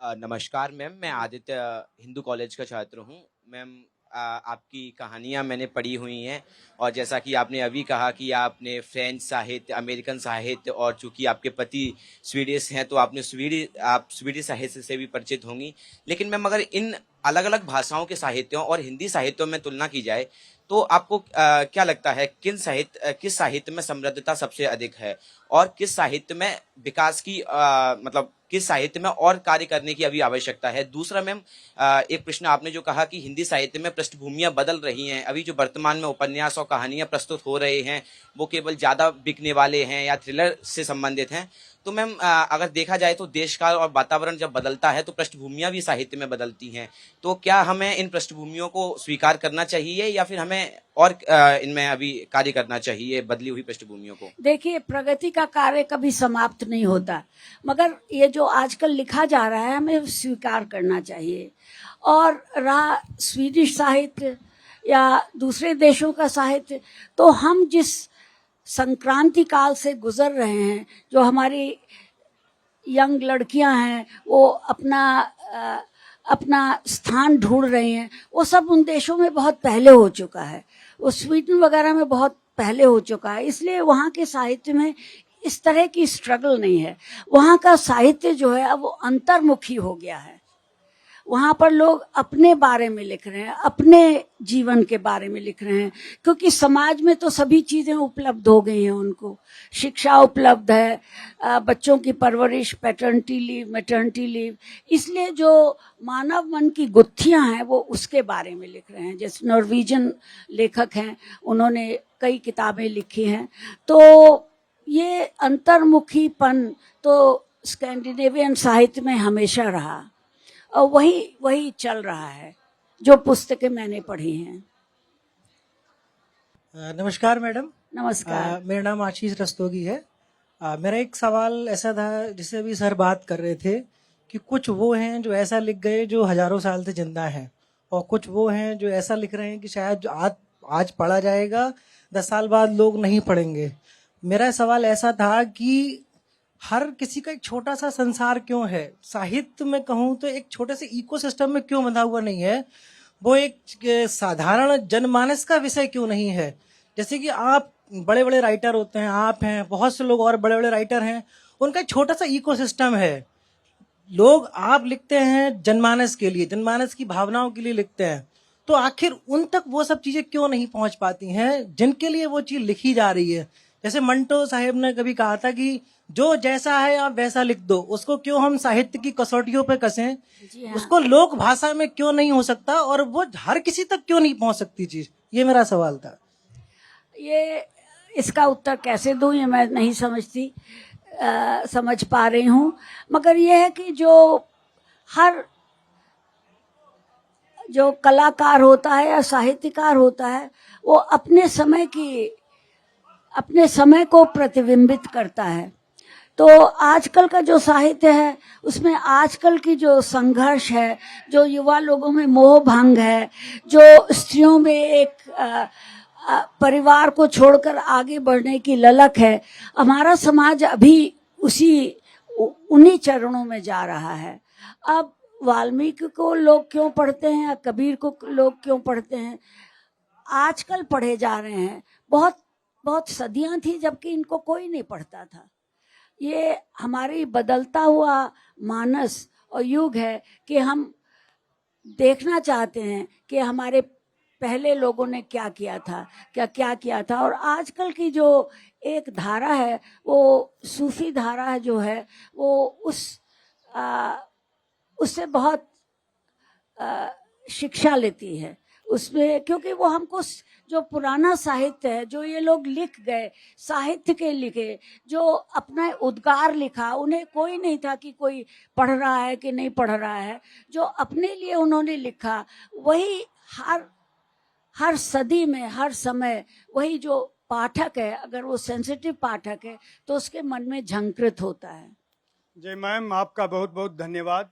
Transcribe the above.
नमस्कार मैम, मैं आदित्य हिंदू कॉलेज का छात्र हूँ। मैम, आपकी कहानियाँ मैंने पढ़ी हुई हैं और जैसा कि आपने अभी कहा कि आपने फ्रेंच साहित्य, अमेरिकन साहित्य और चूंकि आपके पति स्वीडिश हैं तो आप स्वीडिश साहित्य से भी परिचित होंगी। लेकिन मैम, अगर इन अलग अलग भाषाओं के साहित्यों और हिंदी साहित्यों में तुलना की जाए तो आपको क्या लगता है किस साहित्य में समृद्धता सबसे अधिक है और किस साहित्य में विकास की मतलब किस साहित्य में और कार्य करने की अभी आवश्यकता है? दूसरा मैम, एक प्रश्न आपने जो कहा कि हिंदी साहित्य में पृष्ठभूमियां बदल रही हैं, अभी जो वर्तमान में उपन्यास और कहानियां प्रस्तुत हो रहे हैं वो केवल ज्यादा बिकने वाले हैं या थ्रिलर से संबंधित हैं। तो मैम, अगर देखा जाए तो देश काल और वातावरण जब बदलता है तो पृष्ठभूमियां भी साहित्य में बदलती हैं। तो क्या हमें इन पृष्ठभूमियों को स्वीकार करना चाहिए या फिर हमें और इनमें अभी कार्य करना चाहिए बदली हुई पृष्ठभूमियों को? देखिए, प्रगति का कार्य कभी समाप्त नहीं होता, मगर ये जो आजकल लिखा जा रहा है हमें स्वीकार करना चाहिए। और रहा स्वीडिश साहित्य या दूसरे देशों का साहित्य, तो हम जिस संक्रांति काल से गुजर रहे हैं, जो हमारी यंग लड़कियां हैं वो अपना स्थान ढूंढ रही हैं, वो सब उन देशों में बहुत पहले हो चुका है। वो स्वीडन वगैरह में बहुत पहले हो चुका है, इसलिए वहाँ के साहित्य में इस तरह की स्ट्रगल नहीं है। वहाँ का साहित्य जो है अब वो अंतर्मुखी हो गया है। वहाँ पर लोग अपने बारे में लिख रहे हैं, अपने जीवन के बारे में लिख रहे हैं, क्योंकि समाज में तो सभी चीज़ें उपलब्ध हो गई हैं उनको। शिक्षा उपलब्ध है, बच्चों की परवरिश, पैटर्निटी लीव, मैटर्निटी लीव, इसलिए जो मानव मन की गुत्थियां हैं वो उसके बारे में लिख रहे हैं। जैसे नॉर्वेजियन लेखक हैं, उन्होंने कई किताबें लिखी हैं। तो ये अंतर्मुखीपन तो स्कैंडिनेवियन साहित्य में हमेशा रहा और वही चल रहा है, जो पुस्तकें मैंने पढ़ी हैं। नमस्कार मैडम। नमस्कार। मेरा नाम आशीष रस्तोगी है। मेरा एक सवाल ऐसा था, जिससे अभी सर बात कर रहे थे कि कुछ वो हैं जो ऐसा लिख गए जो हजारों साल से जिंदा हैं, और कुछ वो हैं जो ऐसा लिख रहे हैं कि शायद आज पढ़ा जाएगा, 10 साल बाद लोग नहीं पढ़ेंगे। मेरा सवाल ऐसा था कि हर किसी का एक छोटा सा संसार क्यों है? साहित्य में कहूँ तो एक छोटे से इकोसिस्टम में क्यों बंधा हुआ नहीं है? वो एक साधारण जनमानस का विषय क्यों नहीं है? जैसे कि आप बड़े बड़े राइटर होते हैं, आप हैं, बहुत से लोग और बड़े बड़े राइटर हैं, उनका एक छोटा सा इकोसिस्टम है। आप लिखते हैं जनमानस के लिए, जनमानस की भावनाओं के लिए लिखते हैं, तो आखिर उन तक वो सब चीजें क्यों नहीं पहुंच पाती हैं जिनके लिए वो चीज लिखी जा रही है? जैसे मंटो साहेब ने कभी कहा था कि जो जैसा है आप वैसा लिख दो, उसको क्यों हम साहित्य की कसौटियों पे कसें? हाँ। उसको लोक भाषा में क्यों नहीं हो सकता, और वो हर किसी तक क्यों नहीं पहुंच सकती चीज? ये मेरा सवाल था। ये इसका उत्तर कैसे दूं ये मैं नहीं समझ पा रही हूँ, मगर ये है कि जो कलाकार होता है या साहित्यकार होता है, वो अपने समय को प्रतिबिंबित करता है। तो आजकल का जो साहित्य है उसमें आजकल की जो संघर्ष है, जो युवा लोगों में मोह भंग है, जो स्त्रियों में एक परिवार को छोड़कर आगे बढ़ने की ललक है, हमारा समाज अभी उन्हीं चरणों में जा रहा है। अब वाल्मीकि को लोग क्यों पढ़ते हैं या कबीर को लोग क्यों पढ़ते हैं? आजकल पढ़े जा रहे हैं। बहुत बहुत सदियां थी जबकि इनको कोई नहीं पढ़ता था। ये हमारी बदलता हुआ मानस और युग है कि हम देखना चाहते हैं कि हमारे पहले लोगों ने क्या किया था। और आजकल की जो एक धारा है, वो सूफी धारा जो है, वो उससे बहुत शिक्षा लेती है उसमें, क्योंकि वो हमको जो पुराना साहित्य है, जो ये लोग लिख गए, साहित्य के लिखे, जो अपना उद्गार लिखा, उन्हें कोई नहीं था कि कोई पढ़ रहा है कि नहीं पढ़ रहा है। जो अपने लिए उन्होंने लिखा, वही हर सदी में, हर समय वही जो पाठक है, अगर वो सेंसिटिव पाठक है तो उसके मन में झंकृत होता है। जय मैम, आपका बहुत बहुत धन्यवाद।